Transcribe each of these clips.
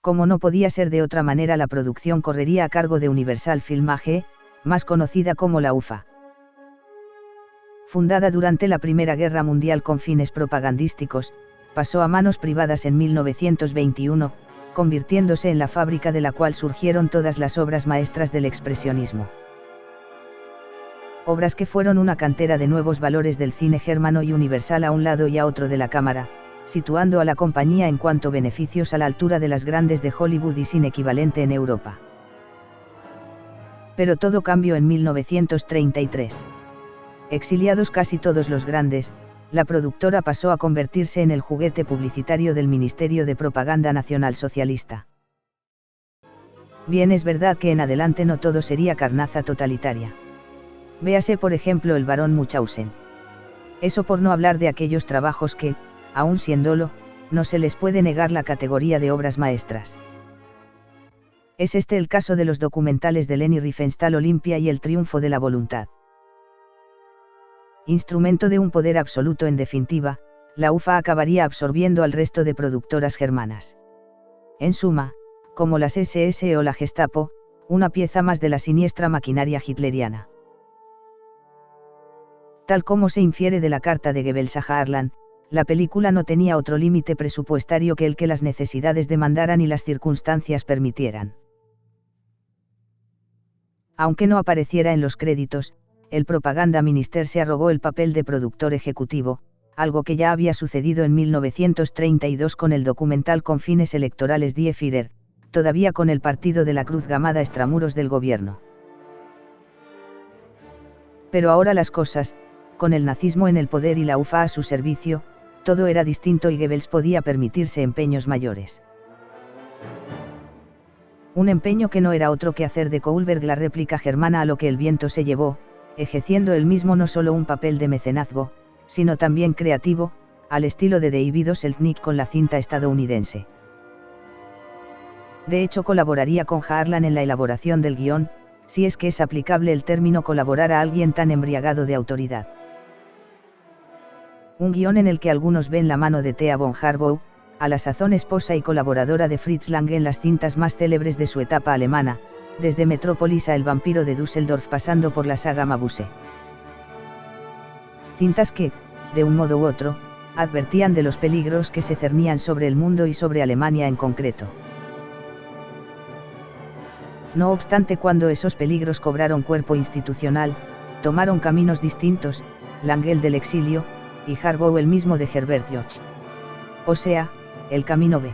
Como no podía ser de otra manera, la producción correría a cargo de Universal Film AG, más conocida como la UFA. Fundada durante la Primera Guerra Mundial con fines propagandísticos, pasó a manos privadas en 1921, convirtiéndose en la fábrica de la cual surgieron todas las obras maestras del expresionismo. Obras que fueron una cantera de nuevos valores del cine germano y universal a un lado y a otro de la cámara, situando a la compañía en cuanto beneficios a la altura de las grandes de Hollywood y sin equivalente en Europa. Pero todo cambió en 1933. Exiliados casi todos los grandes, la productora pasó a convertirse en el juguete publicitario del Ministerio de Propaganda Nacional Socialista. Bien, es verdad que en adelante no todo sería carnaza totalitaria. Véase por ejemplo el Barón Munchausen. Eso por no hablar de aquellos trabajos que, aun siéndolo, no se les puede negar la categoría de obras maestras. Es este el caso de los documentales de Leni Riefenstahl, Olimpia y El triunfo de la voluntad. Instrumento de un poder absoluto, en definitiva, la UFA acabaría absorbiendo al resto de productoras germanas. En suma, como las SS o la Gestapo, una pieza más de la siniestra maquinaria hitleriana. Tal como se infiere de la carta de Goebbels a Harlan, la película no tenía otro límite presupuestario que el que las necesidades demandaran y las circunstancias permitieran. Aunque no apareciera en los créditos, el Propaganda Minister se arrogó el papel de productor ejecutivo, algo que ya había sucedido en 1932 con el documental con fines electorales Die Führer, todavía con el partido de la Cruz Gamada extramuros del gobierno. Pero ahora las cosas, con el nazismo en el poder y la UFA a su servicio, todo era distinto y Goebbels podía permitirse empeños mayores. Un empeño que no era otro que hacer de Kohlberg la réplica germana a lo que el viento se llevó, ejerciendo él mismo no solo un papel de mecenazgo, sino también creativo, al estilo de David O. Selznick con la cinta estadounidense. De hecho, colaboraría con Harlan en la elaboración del guión, si es que es aplicable el término colaborar a alguien tan embriagado de autoridad. Un guión en el que algunos ven la mano de Thea von Harbou, a la sazón esposa y colaboradora de Fritz Lang en las cintas más célebres de su etapa alemana, desde Metrópolis a El vampiro de Düsseldorf pasando por la saga Mabuse. Cintas que, de un modo u otro, advertían de los peligros que se cernían sobre el mundo y sobre Alemania en concreto. No obstante, cuando esos peligros cobraron cuerpo institucional, tomaron caminos distintos, Lang el del exilio, y Harbou el mismo de Herbert George. O sea, el camino B.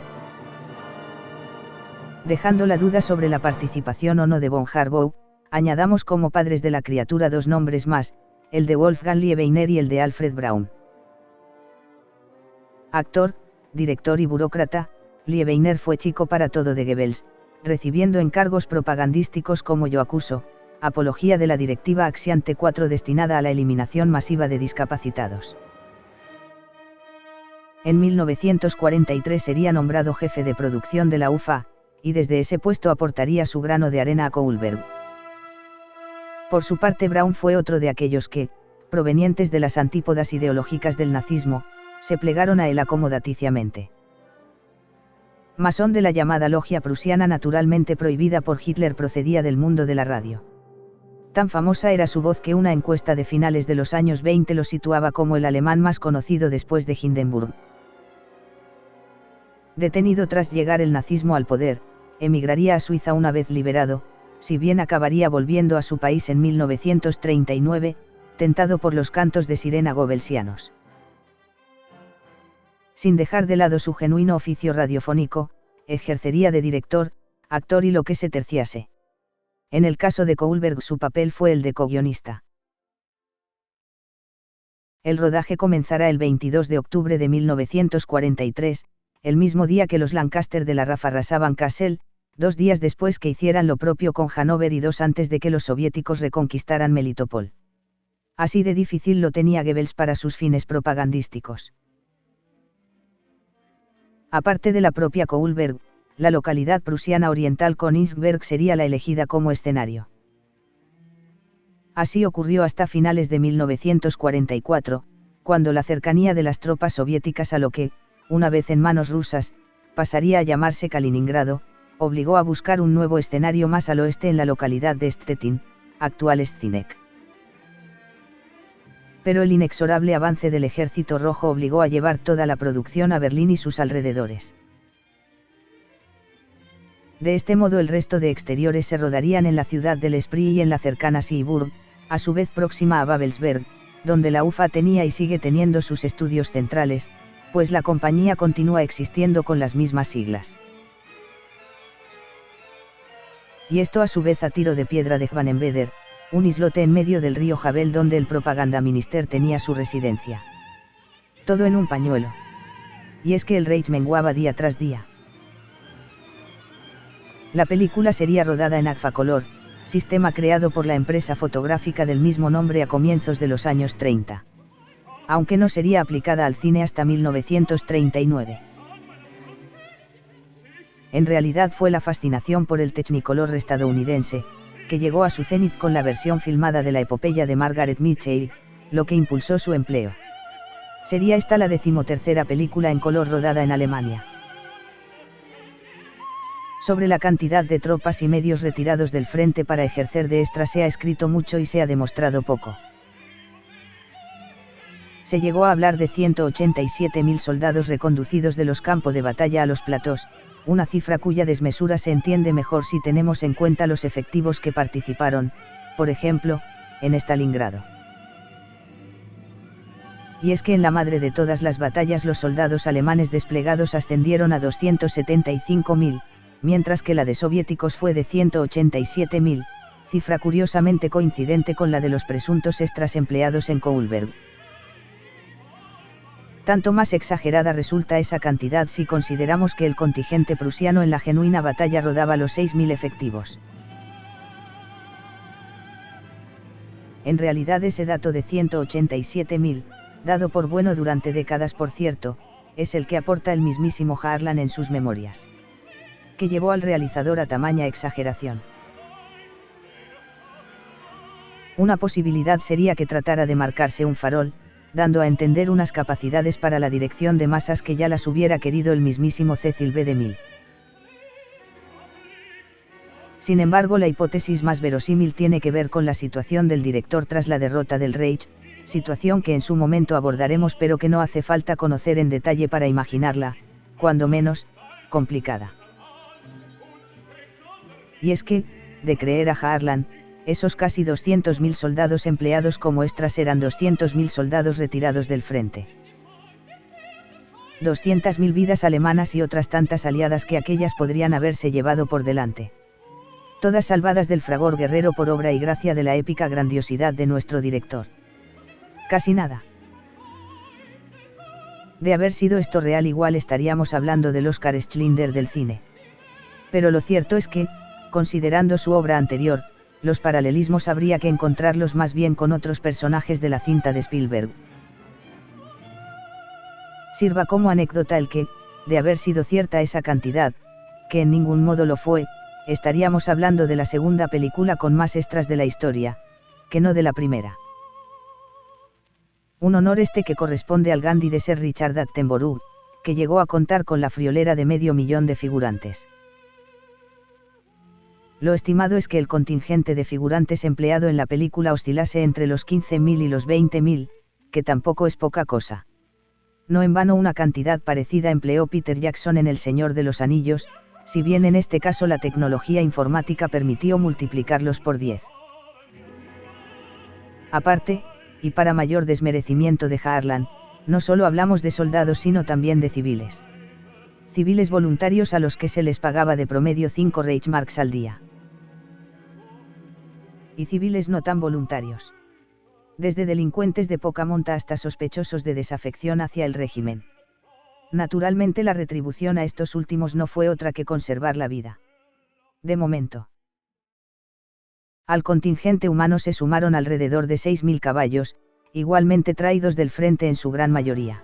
Dejando la duda sobre la participación o no de von Harbou, añadamos como padres de la criatura dos nombres más, el de Wolfgang Liebeiner y el de Alfred Braun. Actor, director y burócrata, Liebeiner fue chico para todo de Goebbels, recibiendo encargos propagandísticos como Yo acuso, apología de la directiva Axiante 4 destinada a la eliminación masiva de discapacitados. En 1943 sería nombrado jefe de producción de la UFA, y desde ese puesto aportaría su grano de arena a Kohlberg. Por su parte, Braun fue otro de aquellos que, provenientes de las antípodas ideológicas del nazismo, se plegaron a él acomodaticiamente. Masón de la llamada logia prusiana naturalmente prohibida por Hitler, procedía del mundo de la radio. Tan famosa era su voz que una encuesta de finales de los años 20 lo situaba como el alemán más conocido después de Hindenburg. Detenido tras llegar el nazismo al poder, emigraría a Suiza una vez liberado, si bien acabaría volviendo a su país en 1939, tentado por los cantos de sirena goebbelsianos. Sin dejar de lado su genuino oficio radiofónico, ejercería de director, actor y lo que se terciase. En el caso de Kohlberg su papel fue el de co-guionista. El rodaje comenzará el 22 de octubre de 1943, el mismo día que los Lancaster de la RAF arrasaban Kassel, 2 días después que hicieran lo propio con Hannover y 2 antes de que los soviéticos reconquistaran Melitopol. Así de difícil lo tenía Goebbels para sus fines propagandísticos. Aparte de la propia Kohlberg, la localidad prusiana oriental Königsberg sería la elegida como escenario. Así ocurrió hasta finales de 1944, cuando la cercanía de las tropas soviéticas a lo que, una vez en manos rusas, pasaría a llamarse Kaliningrado, obligó a buscar un nuevo escenario más al oeste en la localidad de Stettin, actual Szczynek. Pero el inexorable avance del Ejército Rojo obligó a llevar toda la producción a Berlín y sus alrededores. De este modo el resto de exteriores se rodarían en la ciudad del Spree y en la cercana Seeburg, a su vez próxima a Babelsberg, donde la UFA tenía y sigue teniendo sus estudios centrales, pues la compañía continúa existiendo con las mismas siglas. Y esto a su vez a tiro de piedra de Vanenweder, un islote en medio del río Havel donde el Propagandaminister tenía su residencia. Todo en un pañuelo. Y es que el Reich menguaba día tras día. La película sería rodada en Agfacolor, sistema creado por la empresa fotográfica del mismo nombre a comienzos de los años 30. Aunque no sería aplicada al cine hasta 1939. En realidad fue la fascinación por el Technicolor estadounidense, que llegó a su cenit con la versión filmada de la epopeya de Margaret Mitchell, lo que impulsó su empleo. Sería esta la 13ª película en color rodada en Alemania. Sobre la cantidad de tropas y medios retirados del frente para ejercer de extra se ha escrito mucho y se ha demostrado poco. Se llegó a hablar de 187.000 soldados reconducidos de los campos de batalla a los platós, una cifra cuya desmesura se entiende mejor si tenemos en cuenta los efectivos que participaron, por ejemplo, en Stalingrado. Y es que en la madre de todas las batallas los soldados alemanes desplegados ascendieron a 275.000, mientras que la de soviéticos fue de 187.000, cifra curiosamente coincidente con la de los presuntos extras empleados en Kohlberg. Tanto más exagerada resulta esa cantidad si consideramos que el contingente prusiano en la genuina batalla rodaba los 6.000 efectivos. En realidad ese dato de 187.000, dado por bueno durante décadas por cierto, es el que aporta el mismísimo Harlan en sus memorias. Que llevó al realizador a tamaña exageración. Una posibilidad sería que tratara de marcarse un farol, dando a entender unas capacidades para la dirección de masas que ya las hubiera querido el mismísimo Cecil B. DeMille. Sin embargo, la hipótesis más verosímil tiene que ver con la situación del director tras la derrota del Reich, situación que en su momento abordaremos pero que no hace falta conocer en detalle para imaginarla, cuando menos, complicada. Y es que, de creer a Harlan, esos casi 200.000 soldados empleados como extras eran 200.000 soldados retirados del frente. 200.000 vidas alemanas y otras tantas aliadas que aquellas podrían haberse llevado por delante. Todas salvadas del fragor guerrero por obra y gracia de la épica grandiosidad de nuestro director. Casi nada. De haber sido esto real igual estaríamos hablando del Oscar Schindler del cine. Pero lo cierto es que, considerando su obra anterior, los paralelismos habría que encontrarlos más bien con otros personajes de la cinta de Spielberg. Sirva como anécdota el que, de haber sido cierta esa cantidad, que en ningún modo lo fue, estaríamos hablando de la segunda película con más extras de la historia, que no de la primera. Un honor este que corresponde al Gandhi de Sir Richard Attenborough, que llegó a contar con la friolera de 500.000 de figurantes. Lo estimado es que el contingente de figurantes empleado en la película oscilase entre los 15.000 y los 20.000, que tampoco es poca cosa. No en vano una cantidad parecida empleó Peter Jackson en El Señor de los Anillos, si bien en este caso la tecnología informática permitió multiplicarlos por 10. Aparte, y para mayor desmerecimiento de Harlan, no solo hablamos de soldados sino también de civiles. Civiles voluntarios a los que se les pagaba de promedio 5 Reichsmarks al día. Y civiles no tan voluntarios. Desde delincuentes de poca monta hasta sospechosos de desafección hacia el régimen. Naturalmente la retribución a estos últimos no fue otra que conservar la vida. De momento. Al contingente humano se sumaron alrededor de 6.000 caballos, igualmente traídos del frente en su gran mayoría.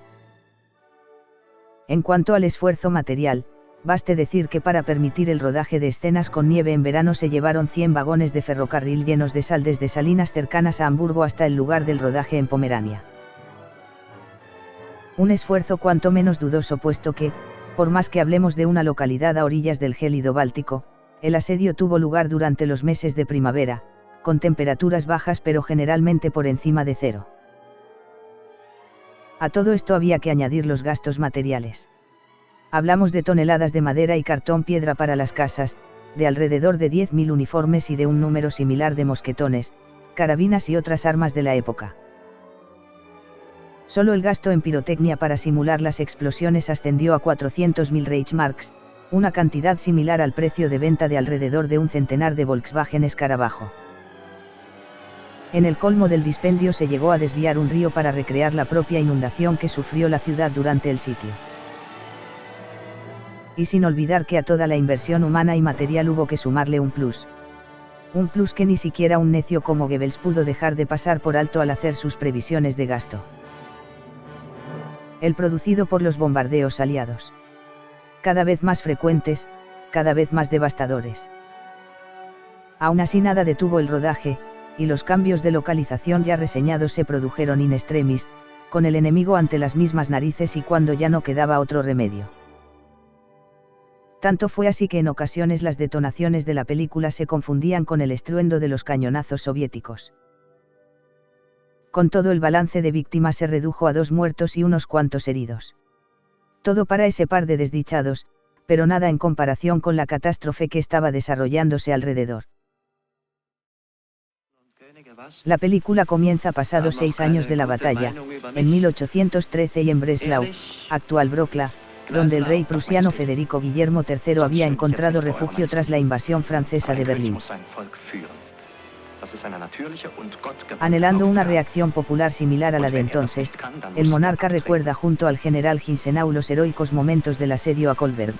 En cuanto al esfuerzo material, baste decir que para permitir el rodaje de escenas con nieve en verano se llevaron 100 vagones de ferrocarril llenos de sal desde Salinas cercanas a Hamburgo hasta el lugar del rodaje en Pomerania. Un esfuerzo cuanto menos dudoso puesto que, Por más que hablemos de una localidad a orillas del gélido Báltico, el asedio tuvo lugar durante los meses de primavera, con temperaturas bajas pero generalmente por encima de cero. A todo esto había que añadir los gastos materiales. Hablamos de toneladas de madera y cartón piedra para las casas, de alrededor de 10.000 uniformes y de un número similar de mosquetones, carabinas y otras armas de la época. Solo el gasto en pirotecnia para simular las explosiones ascendió a 400.000 Reichsmarks, una cantidad similar al precio de venta de alrededor de un centenar de Volkswagen Escarabajo. En el colmo del dispendio se llegó a desviar un río para recrear la propia inundación que sufrió la ciudad durante el sitio. Y sin olvidar que a toda la inversión humana y material hubo que sumarle un plus. Un plus que ni siquiera un necio como Goebbels pudo dejar de pasar por alto al hacer sus previsiones de gasto. El producido por los bombardeos aliados. Cada vez más frecuentes, cada vez más devastadores. Aún así nada detuvo el rodaje, y los cambios de localización ya reseñados se produjeron in extremis, con el enemigo ante las mismas narices y cuando ya no quedaba otro remedio. Tanto fue así que en ocasiones las detonaciones de la película se confundían con el estruendo de los cañonazos soviéticos. Con todo el balance de víctimas se redujo a 2 muertos y unos cuantos heridos. Todo para ese par de desdichados, pero nada en comparación con la catástrofe que estaba desarrollándose alrededor. La película comienza pasados 6 años de la batalla, en 1813 y en Breslau, actual Wrocław, donde el rey prusiano Federico Guillermo III había encontrado refugio tras la invasión francesa de Berlín. Anhelando una reacción popular similar a la de entonces, el monarca recuerda junto al general Gneisenau los heroicos momentos del asedio a Kolberg.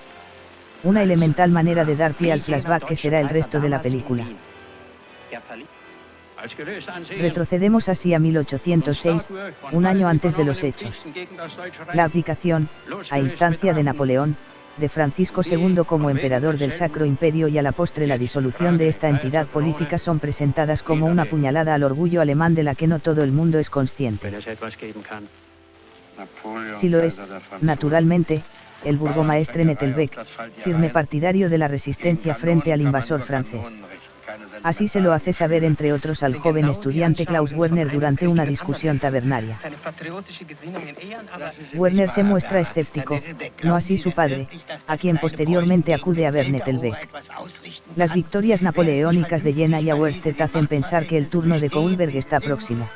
Una elemental manera de dar pie al flashback que será el resto de la película. Retrocedemos así a 1806, un año antes de los hechos. La abdicación, a instancia de Napoleón, de Francisco II como emperador del Sacro Imperio y a la postre la disolución de esta entidad política son presentadas como una puñalada al orgullo alemán de la que no todo el mundo es consciente. Si lo es, naturalmente, el burgomaestre Nettelbeck, firme partidario de la resistencia frente al invasor francés. Así se lo hace saber entre otros al joven estudiante Klaus Werner durante una discusión tabernaria. Werner se muestra escéptico, no así su padre, a quien posteriormente acude a ver Nettelbeck. Las victorias napoleónicas de Jena y Auerstedt hacen pensar que el turno de Kolberg está próximo.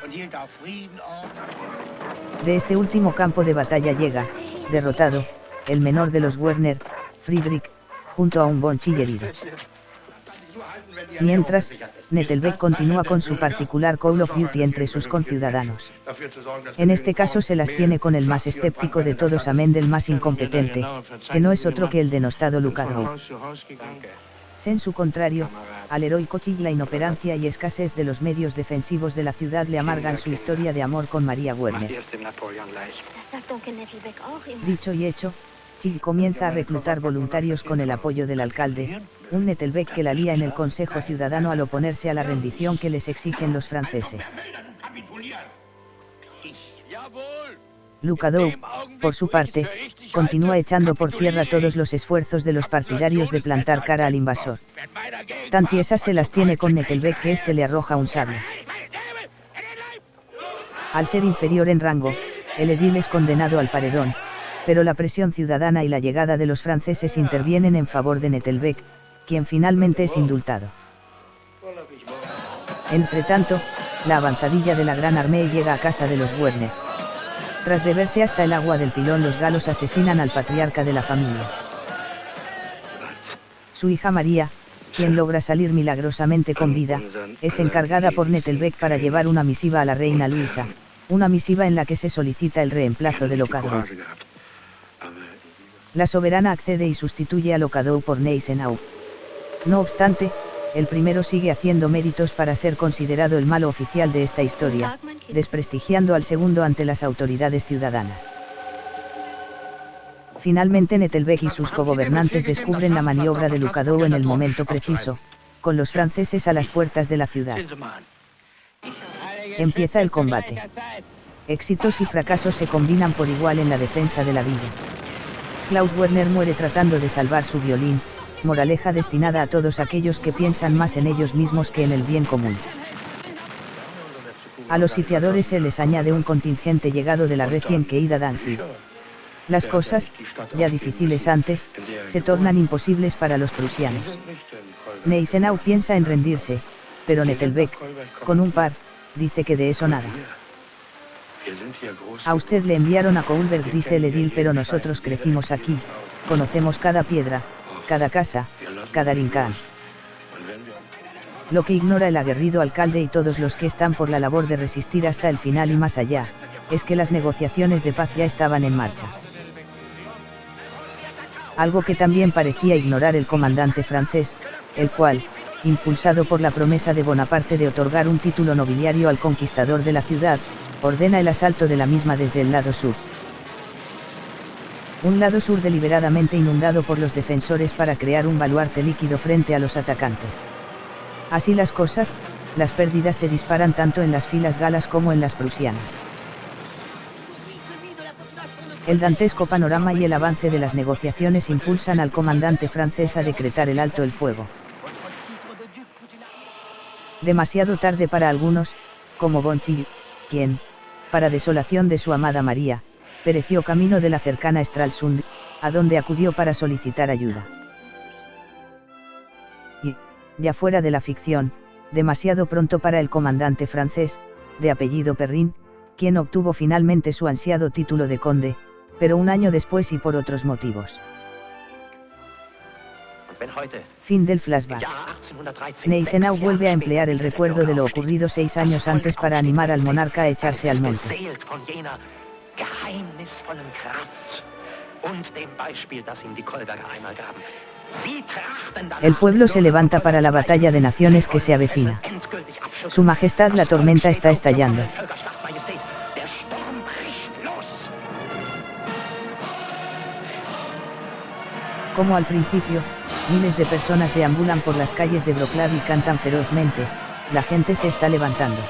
De este último campo de batalla llega, derrotado, el menor de los Werner, Friedrich, junto a un von Schiller herido. Mientras, Nettelbeck continúa con su particular Call of Duty entre sus conciudadanos. En este caso se las tiene con el más escéptico de todos amén del más incompetente, que no es otro que el denostado Lukadow. En su contrario, al heroico Chill la inoperancia y escasez de los medios defensivos de la ciudad le amargan su historia de amor con María Werner. Dicho y hecho, Chill comienza a reclutar voluntarios con el apoyo del alcalde, un Nettelbeck que la lía en el Consejo Ciudadano al oponerse a la rendición que les exigen los franceses. Lukadow, por su parte, continúa echando por tierra todos los esfuerzos de los partidarios de plantar cara al invasor. Tan tiesas se las tiene con Nettelbeck que éste le arroja un sable. Al ser inferior en rango, el edil es condenado al paredón, pero la presión ciudadana y la llegada de los franceses intervienen en favor de Nettelbeck, quien finalmente es indultado. Entretanto, la avanzadilla de la Gran Armée llega a casa de los Werner. Tras beberse hasta el agua del pilón, los galos asesinan al patriarca de la familia. Su hija María, quien logra salir milagrosamente con vida, es encargada por Nettelbeck para llevar una misiva a la reina Luisa, una misiva en la que se solicita el reemplazo de Lukadow. La soberana accede y sustituye a Lukadow por Gneisenau. No obstante, el primero sigue haciendo méritos para ser considerado el malo oficial de esta historia, desprestigiando al segundo ante las autoridades ciudadanas. Finalmente Nettelbeck y sus cogobernantes descubren la maniobra de Lukadow en el momento preciso, con los franceses a las puertas de la ciudad. Empieza el combate. Éxitos y fracasos se combinan por igual en la defensa de la villa. Klaus Werner muere tratando de salvar su violín, moraleja destinada a todos aquellos que piensan más en ellos mismos que en el bien común. A los sitiadores se les añade un contingente llegado de la recién caída Danzig. Las cosas, ya difíciles antes, se tornan imposibles para los prusianos. Gneisenau piensa en rendirse, pero Nettelbeck, con un par, dice que de eso nada. A usted le enviaron a Kohlberg, dice el edil, pero nosotros crecimos aquí, conocemos cada piedra, cada casa, cada rincón. Lo que ignora el aguerrido alcalde y todos los que están por la labor de resistir hasta el final y más allá, es que las negociaciones de paz ya estaban en marcha. Algo que también parecía ignorar el comandante francés, el cual, impulsado por la promesa de Bonaparte de otorgar un título nobiliario al conquistador de la ciudad, ordena el asalto de la misma desde el lado sur. Un lado sur deliberadamente inundado por los defensores para crear un baluarte líquido frente a los atacantes. Así las cosas, las pérdidas se disparan tanto en las filas galas como en las prusianas. El dantesco panorama y el avance de las negociaciones impulsan al comandante francés a decretar el alto el fuego. Demasiado tarde para algunos, como Bonchillo, quien, para desolación de su amada María, pereció camino de la cercana Stralsund, a donde acudió para solicitar ayuda. Y, ya fuera de la ficción, demasiado pronto para el comandante francés, de apellido Perrin, quien obtuvo finalmente su ansiado título de conde, pero un año después y por otros motivos. Fin del flashback. Gneisenau vuelve a emplear el recuerdo de lo ocurrido 6 años antes para animar al monarca a echarse al monte. El pueblo se levanta para la batalla de naciones que se avecina. Su Majestad, la tormenta está estallando. Como al principio, miles de personas deambulan por las calles de Wrocław y cantan ferozmente, la gente se está levantando.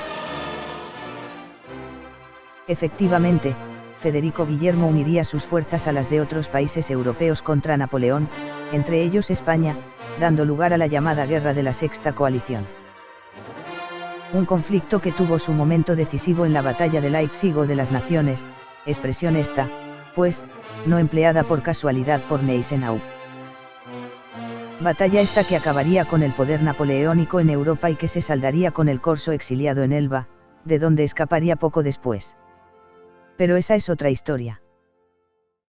Efectivamente, Federico Guillermo uniría sus fuerzas a las de otros países europeos contra Napoleón, entre ellos España, dando lugar a la llamada Guerra de la Sexta Coalición. Un conflicto que tuvo su momento decisivo en la Batalla de Leipzig o de las Naciones, expresión esta, pues, no empleada por casualidad por Gneisenau. Batalla esta que acabaría con el poder napoleónico en Europa y que se saldaría con el corso exiliado en Elba, de donde escaparía poco después. Pero esa es otra historia.